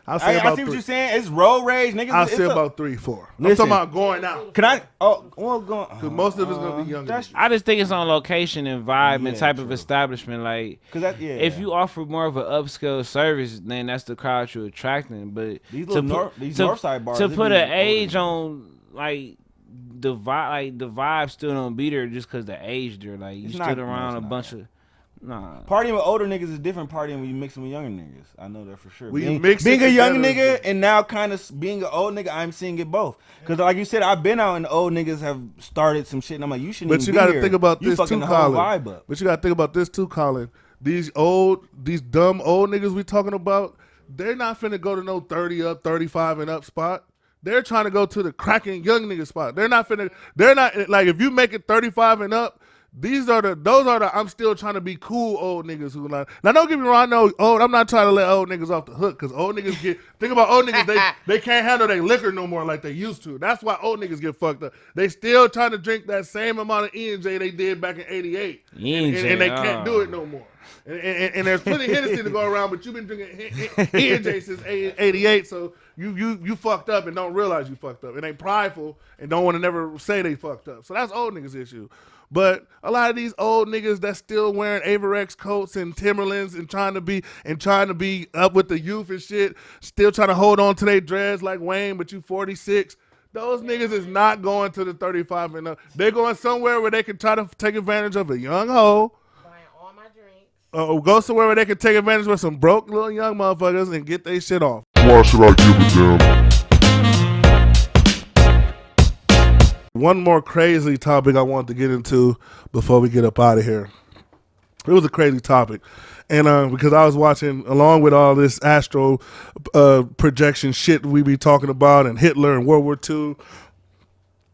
I'll say I about see what three. you're saying. It's road rage, niggas. I'll it's say a- about 3, 4. I'm Listen. talking about going out. Can I? Oh, well, go. Because most of it's gonna be younger. That's I just think it's on location and vibe and Yeah, type of true. establishment. Like, if you offer more of an upscale service, then that's the crowd you're attracting. But These to little put, these to, Northside bars to they put be an older age than- on, like the vibe still don't be there just because the age there. Like you It's stood not- no, around it's a not. bunch of Partying with older niggas is different partying when you mix them with younger niggas. I know that for sure. When you Being, mix it being a young together is nigga different. and now kind of being an old nigga, I'm seeing it both. Because like you said, I've been out and the old niggas have started some shit and I'm like, you shouldn't But even you be got here. to think about You this fucking too, the whole Colin. vibe up. But you got to think about this too, Colin. These dumb old niggas we talking about, they're not finna go to no 30 up, 35 and up spot. They're trying to go to the cracking young nigga spot. They're not, like, if you make it 35 and up, those are the I'm still trying to be cool old niggas who like. Now don't get me wrong, I know I'm not trying to let old niggas off the hook because old niggas think about old niggas, they can't handle their liquor no more like they used to. That's why old niggas get fucked up. They still trying to drink that same amount of E&J they did back in '88, and they can't do it no more. And there's plenty of Hennessy to go around, but you've been drinking E&J since '88, so you fucked up and don't realize you fucked up. It ain't prideful and don't want to never say they fucked up. So that's old niggas' issue. But a lot of these old niggas that's still wearing Averex coats and Timberlands and trying to be up with the youth and shit, still trying to hold on to their dreads like Wayne, but you 46. Those niggas is not going to the 35 and up. They're going somewhere where they can try to take advantage of a young hoe. Buying all my drinks. Or go somewhere where they can take advantage of some broke little young motherfuckers and get their shit off. Why should I give a damn? One more crazy topic I wanted to get into before we get up out of here. It was a crazy topic. And because I was watching, along with all this astro projection shit we be talking about and Hitler and World War II,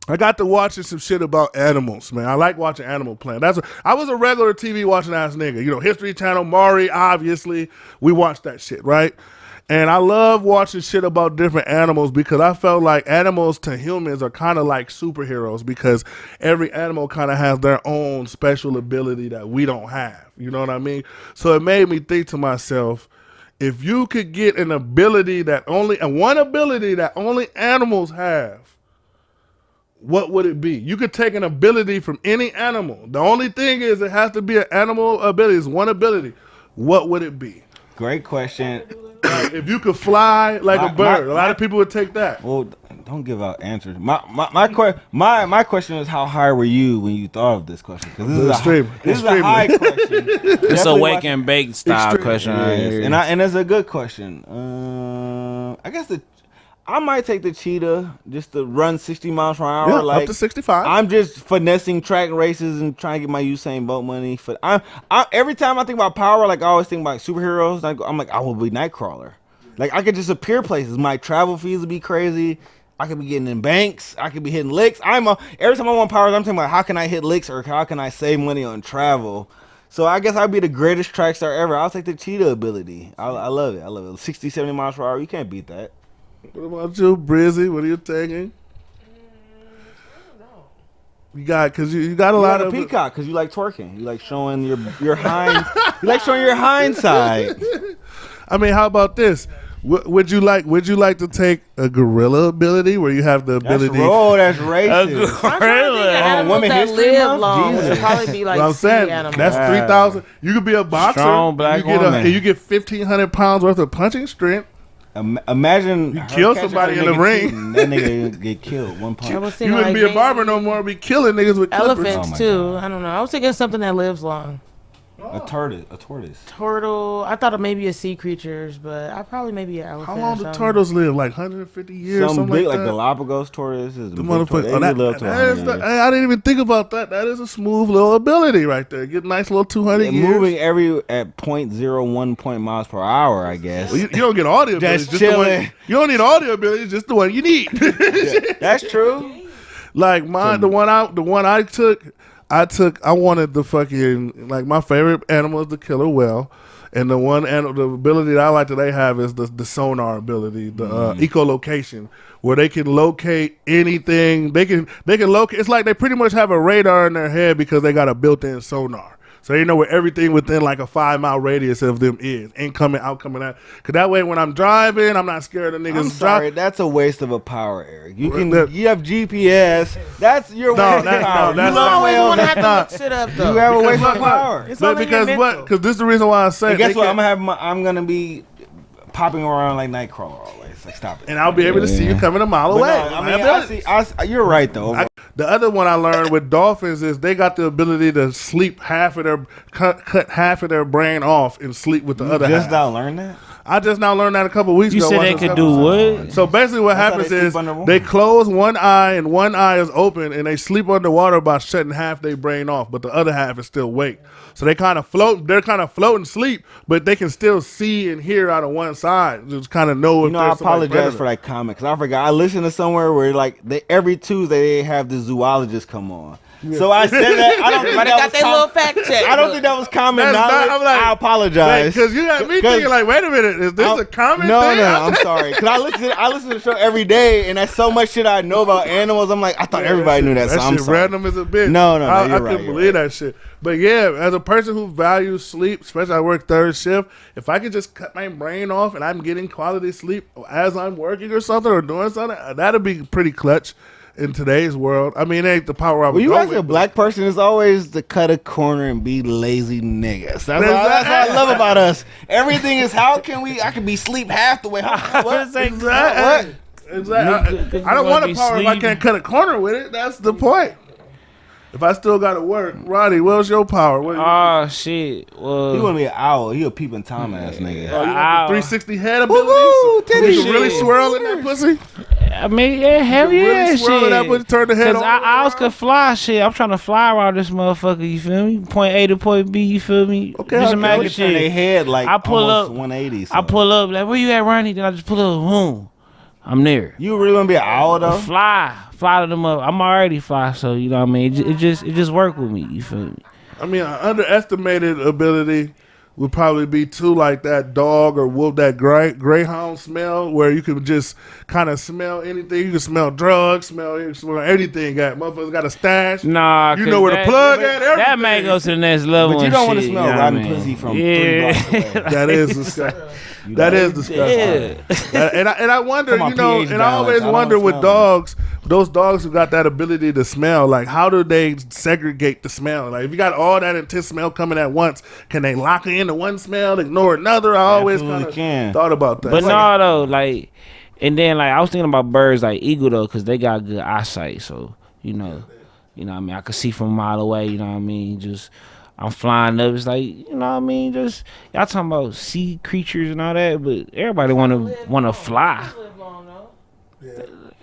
I got to watching some shit about animals, man. I like watching Animal Planet. I was a regular TV watching ass nigga. You know, History Channel, Maury, obviously. We watched that shit, right? And I love watching shit about different animals because I felt like animals to humans are kind of like superheroes because every animal kind of has their own special ability that we don't have. You know what I mean? So it made me think to myself, if you could get one ability that only animals have, what would it be? You could take an ability from any animal. The only thing is it has to be an animal ability. It's one ability. What would it be? Great question. Like, if you could fly like a bird, a lot of people would take that. Well, don't give out answers. My question is, how high were you when you thought of this question? Because this is a high question. It's a wake and bake style Extreme. question right Yes, here. and it's a good question. I guess I might take the cheetah just to run 60 miles per hour. Yeah, like up to 65. I'm just finessing track races and trying to get my Usain Bolt money. Every time I think about power, like I always think about superheroes. I'm like, I will be Nightcrawler. Like I could just appear places. My travel fees would be crazy. I could be getting in banks. I could be hitting licks. Every time I want powers, I'm thinking about how can I hit licks or how can I save money on travel. So I guess I'd be the greatest track star ever. I'll take the cheetah ability. I love it. I love it. 60, 70 miles per hour. You can't beat that. What about you, Brizzy? What are you taking? You got you got a You lot like of a peacock because you like twerking. You like showing your hind. You like showing your hind side. I mean, how about this? Would you like to take a gorilla ability where you have the That's ability? that's racist. I'm trying to think of animals Women that History live Month? long. Jesus. Would probably be like I'm sea saying animals. that's 3,000. You could be a boxer. Strong black you woman. and you get 1,500 pounds worth of punching strength. Imagine You her kill catching somebody her in the nigga ring. cheating. That nigga get killed one I punch. was You thinking wouldn't like be a barber maybe no more. Be killing niggas with clippers. elephants Oh my too. God. I don't know. I was thinking something that lives long. A tortoise. Turtle. I thought of maybe a sea creatures, but I probably maybe an elephant. How or long do something. turtles live? Like 150 years, Some something big like like that. Galapagos tortoises. The big motherfucker. tortoise, Oh, they live to 100 years. I didn't even think about that. That is a smooth little ability right there. Get a nice little 200 Yeah, years. moving at 0.01 miles per hour, I guess. Well, you don't get all the abilities. Just just the one, chilling. you don't need all the abilities. Just the one you need. That's true. Like mine, the one I took. I wanted the fucking, like, my favorite animal is the killer whale, and the ability that I like that they have is the sonar ability, the echolocation, where they can locate anything. They can locate. It's like they pretty much have a radar in their head because they got a built-in sonar. So they know where everything within like a 5-mile radius of them is. Incoming, outcoming, out. Cause that way when I'm driving, I'm not scared of niggas. I'm sorry, that's a waste of a power, Eric. You have GPS. That's your waste of power. that's You always want to have to not. look shit up though. You have a waste of look, power. It's all in your Because mental. what? Because this is the reason why I say. And guess they what? can't- I'm gonna be popping around like Nightcrawler always. Like, stop it. and I'll be able to see you coming a mile But away. no, I mean, you're right though. The other one I learned with dolphins is they got the ability to sleep half of their cut half of their brain off and sleep with the other just half. now learned that. I just now learned that a couple weeks You ago. said they watching could this do episode. what? So basically, what That's how happens they is sleep underwater. they close one eye and one eye is open, and they sleep underwater by shutting half their brain off, but the other half is still awake. So they kind of float. They're kind of floating sleep, but they can still see and hear out of one side. Just kind of know if You know, I there's somebody apologize predator. for that comment because I forgot. I listened to somewhere where like every Tuesday they have the zoologist come on. So I said that. I don't think But they that got was their little fact check. I don't think that was common That's not- knowledge. I'm like, I apologize. Because you got me 'Cause- thinking like, wait a minute, is this a common no, thing? No, I'm sorry. Because I listen to the show every day, and that's so much shit I know about animals. I'm like, I thought everybody knew that. So I'm shit sorry. random as a bitch. No, I you're couldn't right, you're believe right. that shit. But yeah, as a person who values sleep, especially I work third shift, if I could just cut my brain off and I'm getting quality sleep as I'm working or something or doing something, that'd be pretty clutch in today's world. I mean, it ain't the power I would Well, you go as with, a black person, it's always to cut a corner and be lazy niggas. That's what I love about us. Everything is how can we? I can be sleep half the way. What? Exactly. Exactly. I don't want a power if I can't cut a corner with it. That's the point. If I still got to work, Roddy, what's your power? What, Oh shit. Well, He want to be an owl. He a peeping Tom ass nigga. oh, you Ow. got the 360 head ability? Woo-hoo, So titty you can really shit. swirl in that pussy? I mean, yeah, hell You can yeah, really swirl shit. that pussy, turn the head Cause all the way owls around? could fly, shit. I'm trying to fly around this motherfucker. You feel me? Point A to point B. You feel me? Okay, Just okay. imagine They turn their shit. head like I pull almost up- 180. I pull up like, where you at, Ronnie? Then I just pull up, boom. I'm there. You really want to be an owl though? Fly to them up. I'm already fly, so you know what I mean. It just work with me. You feel me? I mean, an underestimated ability would probably be too like that dog or wolf, that greyhound smell, where you can just kind of smell anything. You can smell drugs, smell anything. Motherfuckers got a stash. Nah, You 'cause know where the plug that, at, that may everything. go to the next level. But you and don't want to shit, smell you know what I rotten mean? pussy from 3 Yeah. blocks away. That is disgusting. That is disgusting. Yeah. And I wonder, Come on, you know, pH and I always balance. I don't wonder with smell dogs, those dogs who got that ability to smell, like how do they segregate the smell? Like if you got all that intense smell coming at once, can they lock it into one smell, ignore another? I always Absolutely kind can. of thought about that. But It's no, like- though, like, and then like I was thinking about birds like eagle though, cause they got good eyesight. So you know what I mean. I could see from a mile away. You know what I mean. Just I'm flying up. It's like you know what I mean. Just y'all talking about sea creatures and all that, but everybody wanna fly.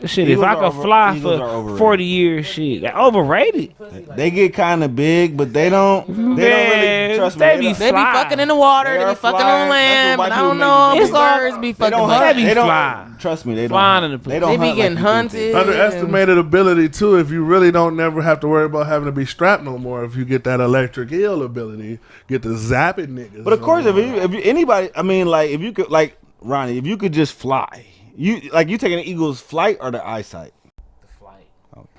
Shit, Eagles if I are could fly Eagles are for overrated. 40 years, shit, that overrated. They get kind of big, but they don't. They don't really trust me. they be They be fly. fucking in the water. They They are be fucking fly. on land. That's But what I don't white know people if make birds be They fucking don't hunt. hunt. They be They don't. fly. Trust me, they don't. Flying hunt. in the They don't They be hunt getting like you think. hunted. underestimated ability too. If you really don't never have to worry about having to be strapped no more. If you get that electric eel ability, get the zapping niggas. But of course, if you anybody, I mean, like if you could, like Ronnie, if you could just fly, you taking an eagle's flight or the eyesight.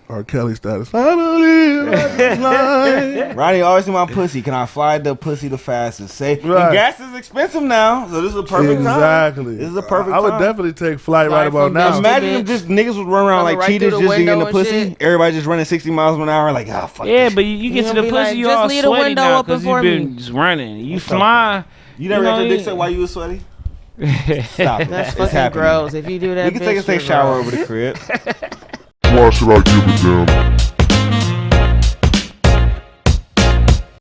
R. Kelly status. I believe I can fly. Ronnie always in my pussy. Can I fly the pussy the fastest? Say, Right. and gas is expensive now, so this is a perfect time. Exactly. This is a perfect I would time. definitely take flight Fly right about from now. Bitch. Imagine if just niggas would run around Coming like right cheaters through the just getting window the and pussy. shit. Everybody just running 60 miles an hour, like, ah, fuck Yeah, this but shit. you get to gonna the be pussy, like, you just all leave the sweaty window now open because you for been me. just running. You fly. You never know, got your dick yeah. sucked while you was sweaty? Stop it. That's It's fucking happening. gross. If you do that, We can take a bitch, safe you're shower gross. over the crib. Why should I give a damn?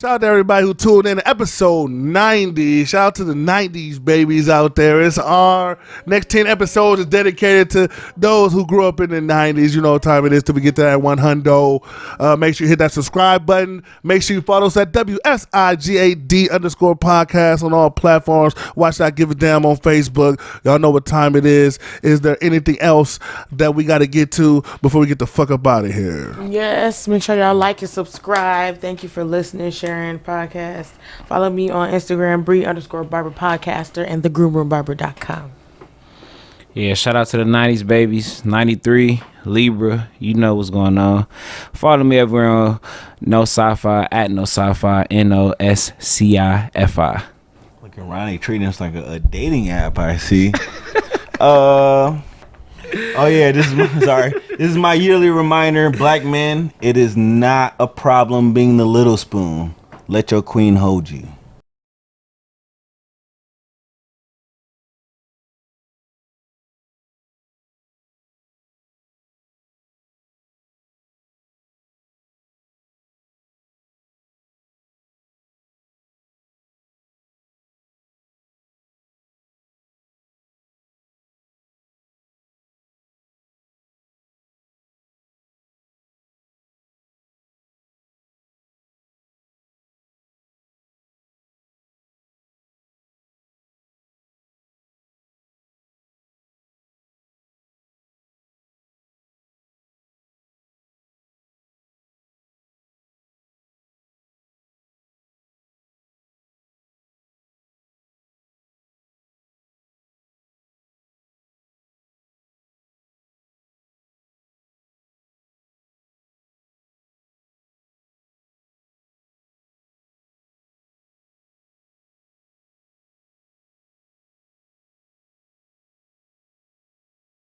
Shout out to everybody who tuned in to episode 90. Shout out to the 90s babies out there. It's our next 10 episodes is dedicated to those who grew up in the 90s. You know what time it is till we get to that 100. Make sure you hit that subscribe button. Make sure you follow us at WSIGAD_podcast on all platforms. Watch that Give a Damn on Facebook. Y'all know what time it is. Is there anything else that we got to get to before we get the fuck up out of here? Yes, make sure y'all like and subscribe. Thank you for listening, sharing podcast. Follow me on Instagram, Bree_Barber Podcaster and thegroomroombarber.com. Yeah, shout out to the 90s babies. 93, Libra, you know what's going on. Follow me everywhere on No Sci-Fi, at No Sci-Fi, NOSCIFI. Look at Ronnie treating us like a dating app, I see. Oh yeah, this is my yearly reminder. Black men, it is not a problem being the little spoon. Let your queen hold you.